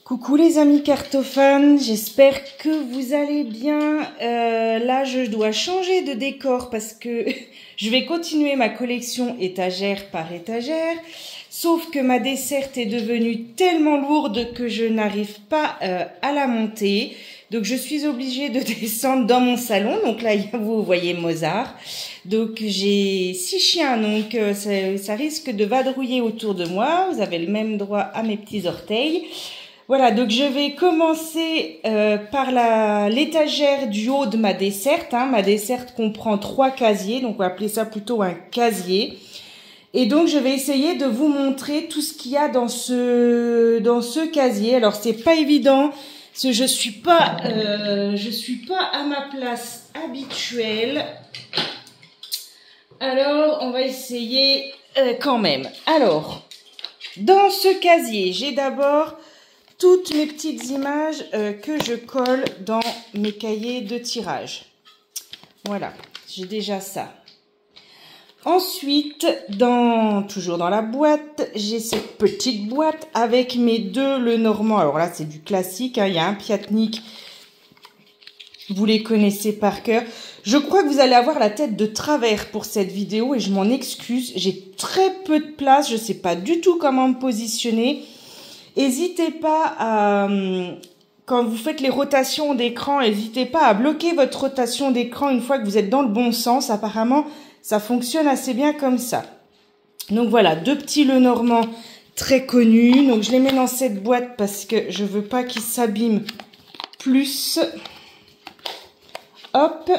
Coucou les amis cartophanes, j'espère que vous allez bien. Là, je dois changer de décor parce que je vais continuer ma collection étagère par étagère. Sauf que ma desserte est devenue tellement lourde que je n'arrive pas à la monter. Donc, je suis obligée de descendre dans mon salon. Donc là, vous voyez Mozart. Donc, j'ai 6 chiens, donc ça risque de vadrouiller autour de moi. Vous avez le même droit à mes petits orteils. Voilà, donc je vais commencer par l'étagère du haut de ma desserte. Ma desserte comprend 3 casiers, donc on va appeler ça plutôt un casier. Et donc je vais essayer de vous montrer tout ce qu'il y a dans ce casier. Alors c'est pas évident, parce que je suis pas à ma place habituelle. Alors on va essayer quand même. Alors dans ce casier, j'ai d'abord toutes mes petites images que je colle dans mes cahiers de tirage. Voilà, j'ai déjà ça. Ensuite, toujours dans la boîte, j'ai cette petite boîte avec mes 2 Lenormand. Alors là, c'est du classique, il y a un Piatnik. Vous les connaissez par cœur. Je crois que vous allez avoir la tête de travers pour cette vidéo et je m'en excuse. J'ai très peu de place, je ne sais pas du tout comment me positionner. N'hésitez pas à, quand vous faites les rotations d'écran, n'hésitez pas à bloquer votre rotation d'écran une fois que vous êtes dans le bon sens. Apparemment, ça fonctionne assez bien comme ça. Donc voilà, 2 petits Lenormand très connus. Donc je les mets dans cette boîte parce que je veux pas qu'ils s'abîment plus. Hop.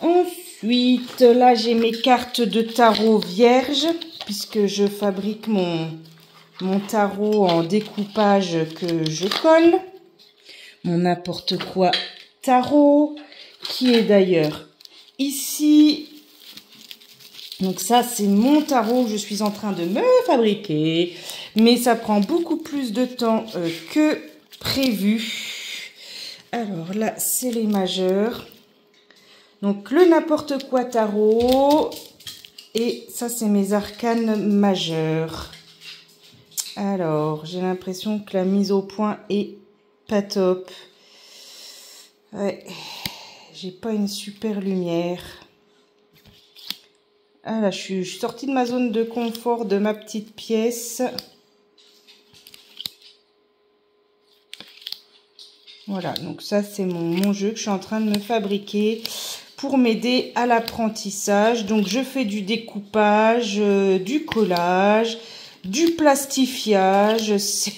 Ensuite, là j'ai mes cartes de tarot vierge puisque je fabrique mon tarot en découpage que je colle, mon n'importe quoi tarot, qui est d'ailleurs ici. Donc ça, c'est mon tarot que je suis en train de me fabriquer, mais ça prend beaucoup plus de temps que prévu. Alors là, c'est les majeurs. Donc le n'importe quoi tarot, et ça, c'est mes arcanes majeurs. Alors, j'ai l'impression que la mise au point est pas top. Ouais, j'ai pas une super lumière. Ah là, je suis sortie de ma zone de confort, de ma petite pièce. Voilà, donc ça, c'est mon jeu que je suis en train de me fabriquer pour m'aider à l'apprentissage. Donc, je fais du découpage, du collage, du plastifiage. C'est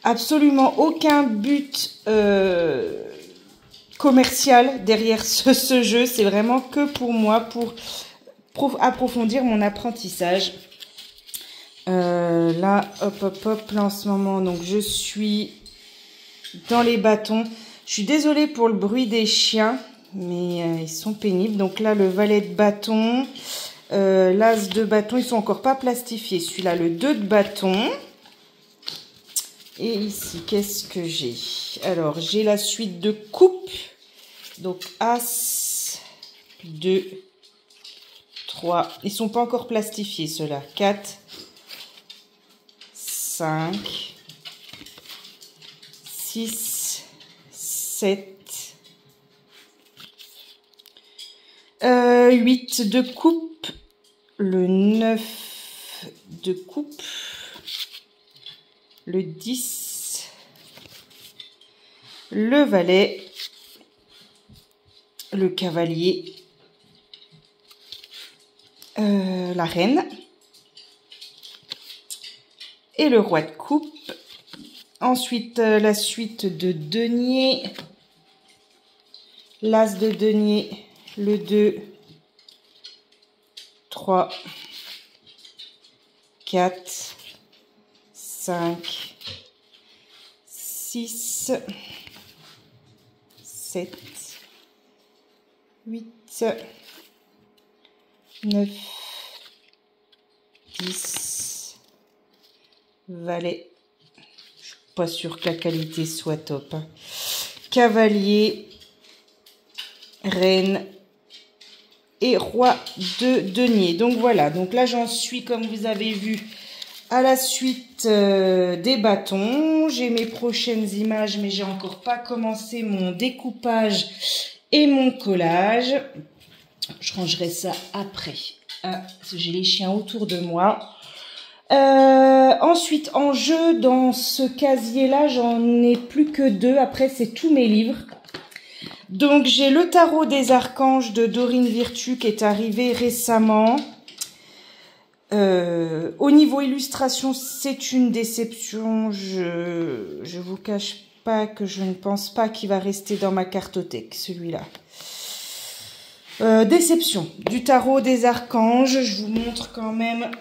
absolument aucun but commercial derrière ce jeu. C'est vraiment que pour moi, pour approfondir mon apprentissage. Là, hop, là en ce moment, donc je suis dans les bâtons. Je suis désolée pour le bruit des chiens, mais ils sont pénibles. Donc là, le valet de bâton, l'as de bâton, ils sont encore pas plastifiés. Celui-là, le 2 de bâton. Et ici, qu'est-ce que j'ai? Alors, j'ai la suite de coupe. Donc, as, 2, 3. Ils sont pas encore plastifiés, ceux-là. 4, 5, 6, 7, 8 de coupe, le 9 de coupe, le 10, le valet, le cavalier, la reine et le roi de coupe. Ensuite, la suite de denier, l'as de denier, le 2, 3, 4, 5, 6, 7, 8, 9, 10, valet. Je suis pas sûre que la qualité soit top. Cavalier, reine et roi de denier. Donc voilà, donc là j'en suis, comme vous avez vu, À la suite des bâtons, j'ai mes prochaines images, mais j'ai encore pas commencé mon découpage et mon collage. Je rangerai ça après. Ah, j'ai les chiens autour de moi. Ensuite, en jeu, dans ce casier-là, j'en ai plus que 2. Après, c'est tous mes livres. Donc, j'ai le tarot des archanges de Dorine Virtue qui est arrivé récemment. Au niveau illustration, c'est une déception. Je vous cache pas que je ne pense pas qu'il va rester dans ma cartothèque, celui-là. Déception du tarot des archanges. Je vous montre quand même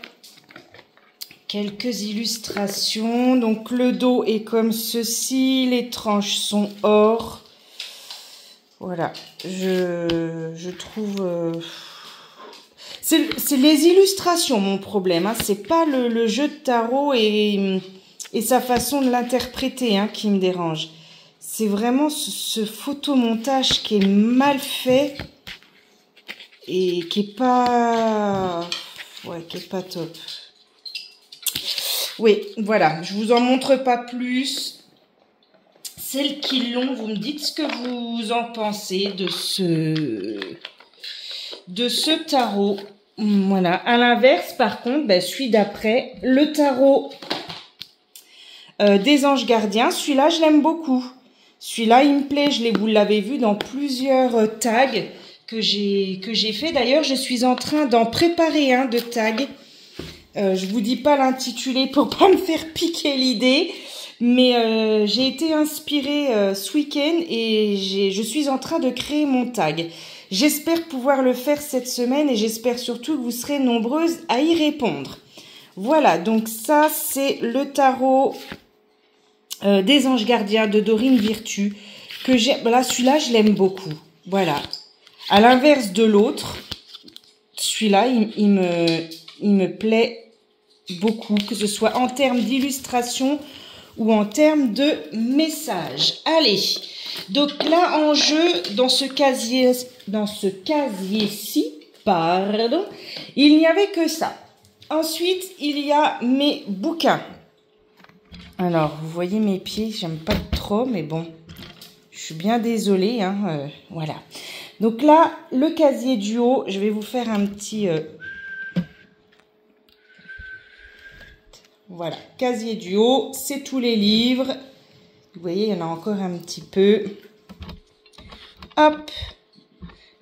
quelques illustrations. Donc le dos est comme ceci, les tranches sont or. Voilà, je trouve... C'est les illustrations mon problème, hein. C'est pas le jeu de tarot et sa façon de l'interpréter hein, qui me dérange. C'est vraiment ce photomontage qui est mal fait et qui est pas... Ouais, qui est pas top. Oui, voilà, je vous en montre pas plus. Celles qui l'ont, vous me dites ce que vous en pensez de ce tarot. Voilà, à l'inverse, par contre, ben, celui d'après, le tarot des anges gardiens, celui-là, je l'aime beaucoup. Celui-là, il me plaît, vous l'avez vu dans plusieurs tags que j'ai fait. D'ailleurs, je suis en train d'en préparer un de tag. Je vous dis pas l'intitulé pour pas me faire piquer l'idée, mais j'ai été inspirée ce week-end et je suis en train de créer mon tag. J'espère pouvoir le faire cette semaine et j'espère surtout que vous serez nombreuses à y répondre. Voilà, donc ça c'est le tarot des anges gardiens de Dorine Virtue que j'ai. Là, celui-là, je l'aime beaucoup. Voilà. À l'inverse de l'autre, celui-là, il me plaît beaucoup, que ce soit en termes d'illustration ou en termes de message. Allez, donc là en jeu, dans ce casier-ci, pardon, il n'y avait que ça. Ensuite, il y a mes bouquins. Alors, vous voyez mes pieds, j'aime pas trop, mais bon, je suis bien désolée, hein, voilà. Donc là, le casier du haut, je vais vous faire un petit... Voilà, casier du haut, c'est tous les livres. Vous voyez, il y en a encore un petit peu. Hop,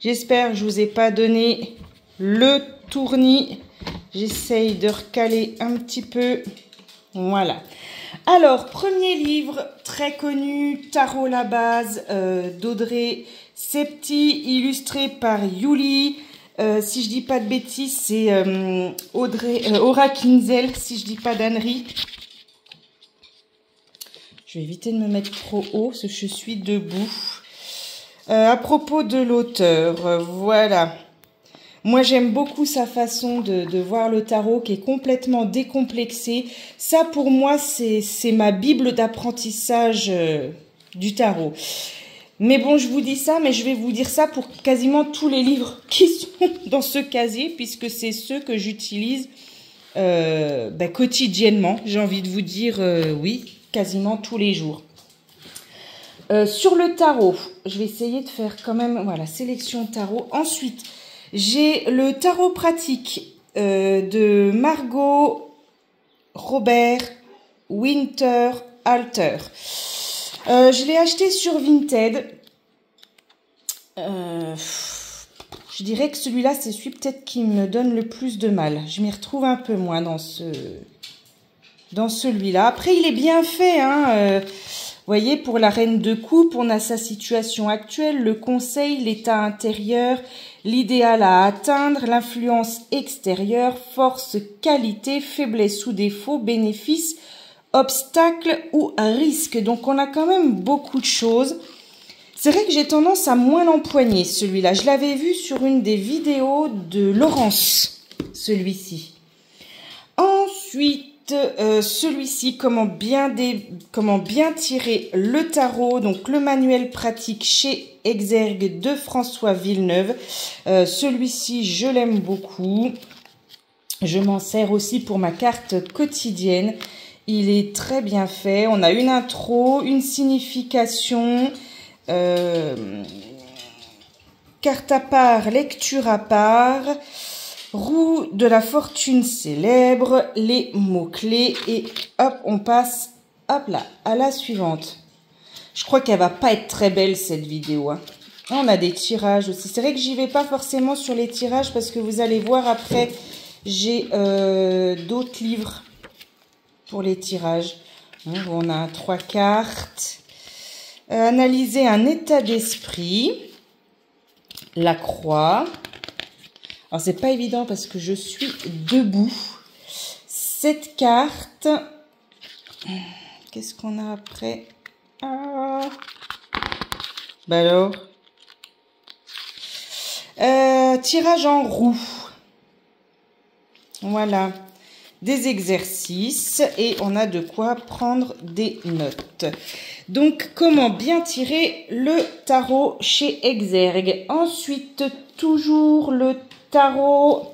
j'espère que je vous ai pas donné le tournis. J'essaye de recaler un petit peu. Voilà. Alors, premier livre très connu, Tarot la base d'Audrey Septy, illustré par Yuli. Si je dis pas de bêtises, c'est Aura Kinzel, si je dis pas d'ânerie. Je vais éviter de me mettre trop haut, parce que je suis debout. À propos de l'auteur, voilà. Moi, j'aime beaucoup sa façon de voir le tarot, qui est complètement décomplexée. Ça, pour moi, c'est ma bible d'apprentissage du tarot. Mais bon, je vous dis ça, mais je vais vous dire ça pour quasiment tous les livres qui sont dans ce casier, puisque c'est ceux que j'utilise quotidiennement. J'ai envie de vous dire, oui, quasiment tous les jours. Sur le tarot, je vais essayer de faire quand même, voilà, sélection tarot. Ensuite, j'ai le tarot pratique de Margot Robert Winter Alter. Je l'ai acheté sur Vinted. Je dirais que celui-là, c'est celui peut-être qui me donne le plus de mal. Je m'y retrouve un peu moins dans celui-là. Après, il est bien fait, hein. Vous voyez, pour la reine de coupe, on a sa situation actuelle, le conseil, l'état intérieur, l'idéal à atteindre, l'influence extérieure, force, qualité, faiblesse ou défaut, bénéfice, obstacle ou risque. Donc, on a quand même beaucoup de choses. C'est vrai que j'ai tendance à moins l'empoigner, celui-là. Je l'avais vu sur une des vidéos de Laurence, celui-ci. Ensuite, celui-ci, comment bien tirer le tarot. Donc, le manuel pratique chez Exergue de François Villeneuve. Celui-ci, je l'aime beaucoup. Je m'en sers aussi pour ma carte quotidienne. Il est très bien fait. On a une intro, une signification, carte à part, lecture à part, roue de la fortune célèbre, les mots-clés et hop, on passe hop là, à la suivante. Je crois qu'elle va pas être très belle cette vidéo. Hein. On a des tirages aussi. C'est vrai que j'y vais pas forcément sur les tirages parce que vous allez voir après, j'ai d'autres livres pour les tirages. Donc, on a 3 cartes. Analyser un état d'esprit. La croix. Alors, c'est pas évident parce que je suis debout. Cette carte. Qu'est-ce qu'on a après? Ah. Bah alors. Tirage en roue. Voilà. Des exercices et on a de quoi prendre des notes. Donc, comment bien tirer le tarot chez Exergue. Ensuite, toujours le tarot.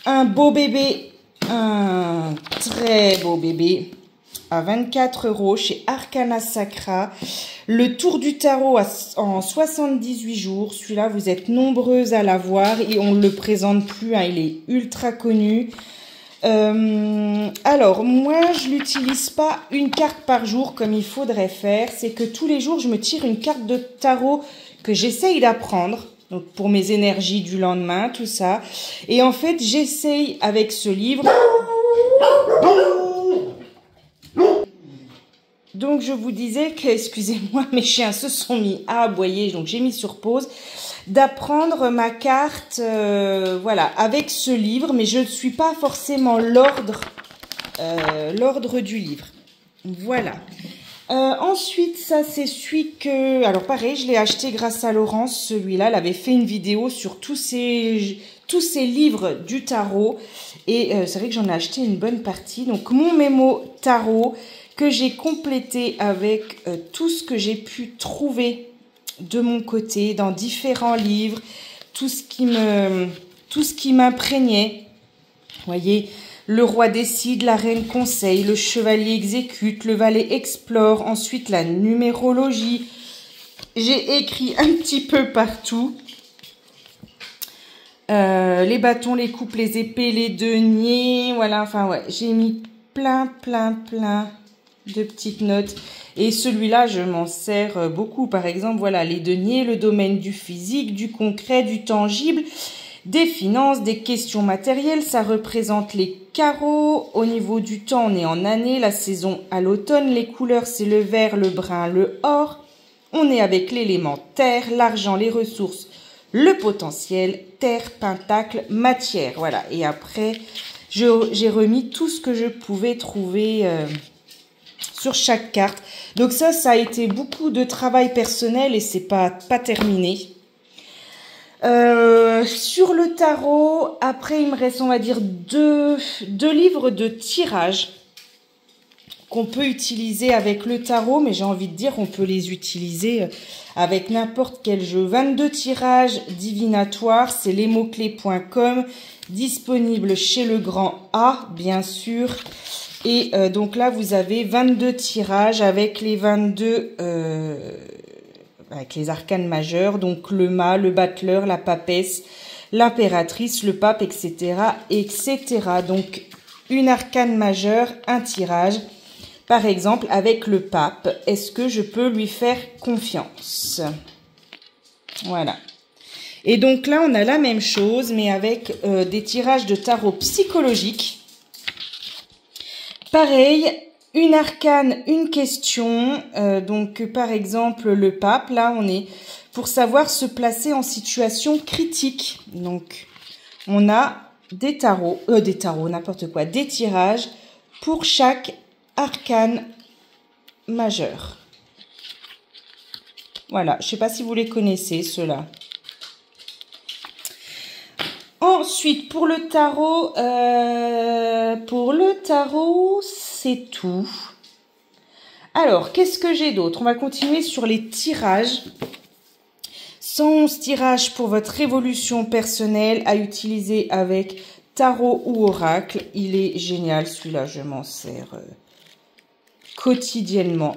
Un beau bébé, un très beau bébé à 24 € chez Arcana Sacra. Le tour du tarot en 78 jours. Celui-là, vous êtes nombreuses à l'avoir et on ne le présente plus. Hein, il est ultra connu. Alors, moi, je l'utilise pas une carte par jour comme il faudrait faire. C'est que tous les jours, je me tire une carte de tarot que j'essaye d'apprendre. Donc, pour mes énergies du lendemain, tout ça. Et en fait, j'essaye avec ce livre... Donc, je vous disais que, excusez-moi, mes chiens se sont mis à aboyer, donc j'ai mis sur pause, d'apprendre ma carte, voilà, avec ce livre, mais je ne suis pas forcément l'ordre du livre. Voilà. Ensuite, ça, c'est celui que... Alors, pareil, je l'ai acheté grâce à Laurence, celui-là. Elle avait fait une vidéo sur tous ces livres du tarot. Et c'est vrai que j'en ai acheté une bonne partie. Donc, mon mémo tarot que j'ai complété avec tout ce que j'ai pu trouver de mon côté dans différents livres, tout ce qui m'imprégnait. Vous voyez, le roi décide, la reine conseille, le chevalier exécute, le valet explore, ensuite la numérologie. J'ai écrit un petit peu partout. Les bâtons, les coupes, les épées, les deniers, voilà, enfin ouais, j'ai mis plein de petites notes. Et celui-là, je m'en sers beaucoup. Par exemple, voilà, les deniers, le domaine du physique, du concret, du tangible, des finances, des questions matérielles. Ça représente les carreaux. Au niveau du temps, on est en année, la saison à l'automne. Les couleurs, c'est le vert, le brun, le or. On est avec l'élément terre, l'argent, les ressources, le potentiel, terre, pentacle, matière. Voilà. Et après, j'ai remis tout ce que je pouvais trouver sur chaque carte. Donc ça a été beaucoup de travail personnel et c'est pas terminé. Sur le tarot, après il me reste, on va dire, deux livres de tirage qu'on peut utiliser avec le tarot, mais j'ai envie de dire on peut les utiliser avec n'importe quel jeu. 22 tirages divinatoires, c'est lesmotsclés.com, disponible chez le grand A, bien sûr. Et donc là, vous avez 22 tirages avec les 22... avec les arcanes majeurs, donc le mât, le battleur, la papesse, l'impératrice, le pape, etc., etc. Donc, une arcane majeure, un tirage. Par exemple, avec le pape, est-ce que je peux lui faire confiance? Voilà. Et donc là, on a la même chose, mais avec des tirages de tarot psychologiques. Pareil, une arcane, une question. Donc, par exemple, le pape, là, on est pour savoir se placer en situation critique. Donc, on a des n'importe quoi, des tirages pour chaque arcane majeur. Voilà, je ne sais pas si vous les connaissez, ceux-là. Ensuite, pour le tarot, c'est tout. Alors, qu'est-ce que j'ai d'autre? On va continuer sur les tirages. 111 tirages pour votre évolution personnelle à utiliser avec tarot ou oracle. Il est génial, celui-là, je m'en sers quotidiennement.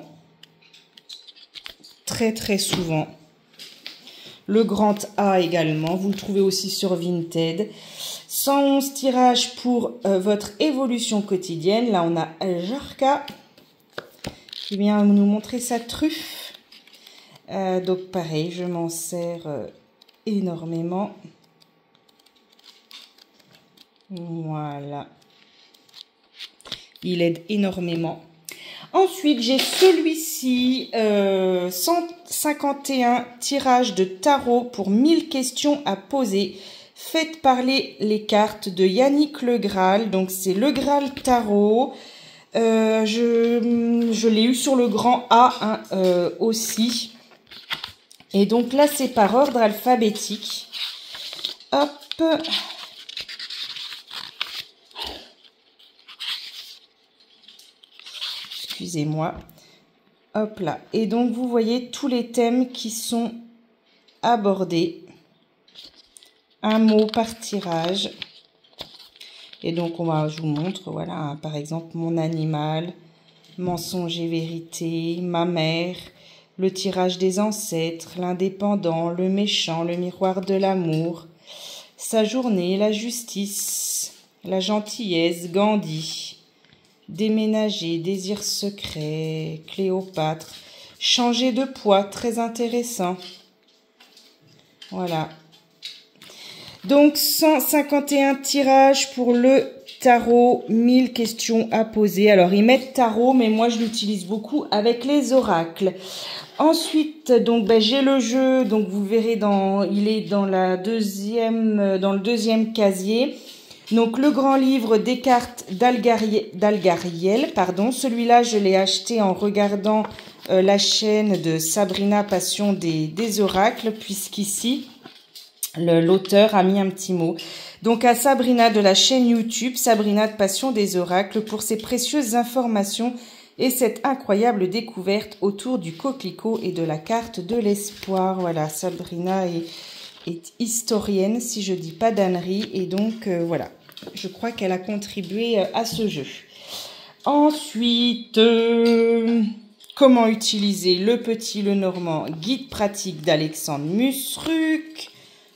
Très, très souvent. Le grand A également, vous le trouvez aussi sur Vinted. 111 tirages pour votre évolution quotidienne. Là, on a Jarka qui vient nous montrer sa truffe. Donc, pareil, je m'en sers énormément. Voilà. Il aide énormément. Ensuite, j'ai celui-ci, 151 tirages de tarot pour 1000 questions à poser. Faites parler les cartes de Yannick Le Graal. Donc, c'est Le Graal Tarot. Je l'ai eu sur le grand A aussi. Et donc là, c'est par ordre alphabétique. Hop. Excusez-moi. Hop là. Et donc, vous voyez tous les thèmes qui sont abordés. Un mot par tirage. Et donc, je vous montre, voilà, hein, par exemple, mon animal, mensonge et vérité, ma mère, le tirage des ancêtres, l'indépendant, le méchant, le miroir de l'amour, sa journée, la justice, la gentillesse, Gandhi, déménager, désir secret, Cléopâtre, changer de poids, très intéressant. Voilà. Donc, 151 tirages pour le tarot, 1000 questions à poser. Alors, ils mettent tarot, mais moi, je l'utilise beaucoup avec les oracles. Ensuite, donc, j'ai le jeu. Donc, vous verrez, il est dans le deuxième casier. Donc, le grand livre des cartes d'Algariel, pardon. Celui-là, je l'ai acheté en regardant la chaîne de Sabrina Passion des oracles, puisqu'ici, l'auteur a mis un petit mot. Donc à Sabrina de la chaîne YouTube, Sabrina de Passion des Oracles, pour ses précieuses informations et cette incroyable découverte autour du coquelicot et de la carte de l'espoir. Voilà, Sabrina est historienne, si je dis pas d'ânerie, et donc voilà, je crois qu'elle a contribué à ce jeu. Ensuite, comment utiliser le petit Lenormand, guide pratique d'Alexandre Musruc.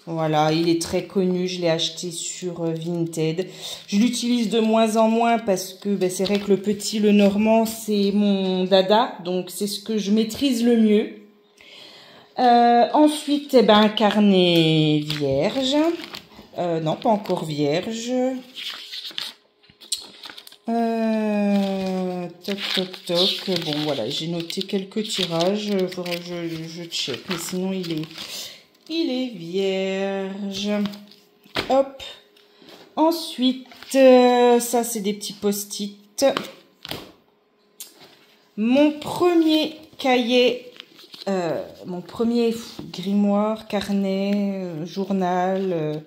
Voilà, il est très connu, je l'ai acheté sur Vinted. Je l'utilise de moins en moins parce que c'est vrai que le petit Lenormand, c'est mon dada, donc c'est ce que je maîtrise le mieux. Ensuite, un carnet vierge. Non, pas encore vierge. Toc, toc, toc. Bon, voilà, j'ai noté quelques tirages. Faudrait que je check, mais sinon, il est vierge. Hop. Ensuite, ça, c'est des petits post-it. Mon premier cahier, mon premier grimoire, carnet, journal.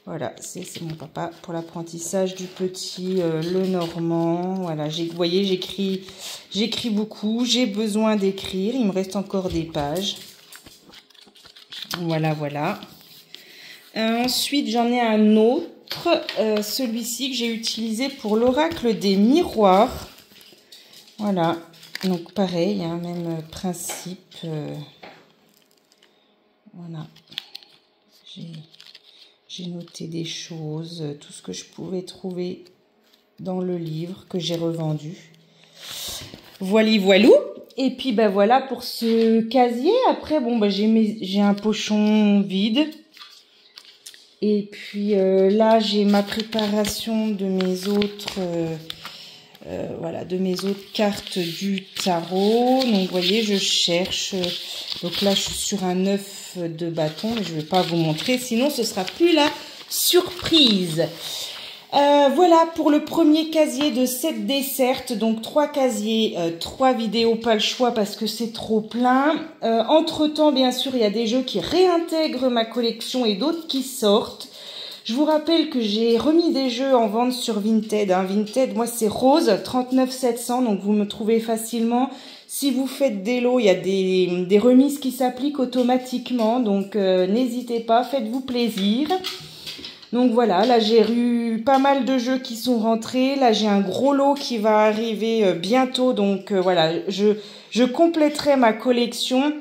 Voilà, c'est mon papa pour l'apprentissage du petit Lenormand. Voilà, vous voyez, j'écris beaucoup. J'ai besoin d'écrire. Il me reste encore des pages. Voilà, voilà. Ensuite, j'en ai un autre, celui-ci que j'ai utilisé pour l'oracle des miroirs. Voilà, donc pareil, hein, même principe. Voilà, j'ai noté des choses, tout ce que je pouvais trouver dans le livre que j'ai revendu. Voilou. Et puis, voilà pour ce casier. Après, j'ai un pochon vide. Et puis, là, j'ai ma préparation de mes autres, de mes autres cartes du tarot. Donc, vous voyez, je cherche. Donc là, je suis sur un 9 de bâton. Mais je ne vais pas vous montrer, sinon ce sera plus la surprise. Voilà pour le premier casier de cette desserte. Donc 3 casiers, 3 vidéos, pas le choix parce que c'est trop plein. Entre-temps, bien sûr, il y a des jeux qui réintègrent ma collection et d'autres qui sortent. Je vous rappelle que j'ai remis des jeux en vente sur Vinted. Vinted, moi, c'est rose, 39 700, donc vous me trouvez facilement. Si vous faites des lots, il y a des remises qui s'appliquent automatiquement. Donc, n'hésitez pas, faites-vous plaisir. Donc voilà, là j'ai eu pas mal de jeux qui sont rentrés. Là j'ai un gros lot qui va arriver bientôt. Donc voilà, je compléterai ma collection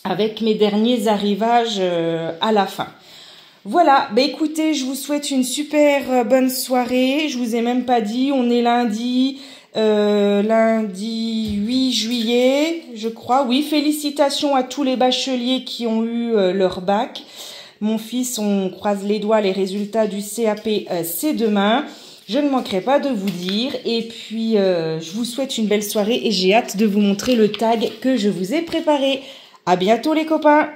avec mes derniers arrivages à la fin. Voilà, bah écoutez, je vous souhaite une super bonne soirée. Je vous ai même pas dit, on est lundi 8 juillet, je crois. Oui, félicitations à tous les bacheliers qui ont eu leur bac. Mon fils, on croise les doigts, les résultats du CAP, c'est demain. Je ne manquerai pas de vous dire. Et puis, je vous souhaite une belle soirée et j'ai hâte de vous montrer le tag que je vous ai préparé. À bientôt les copains!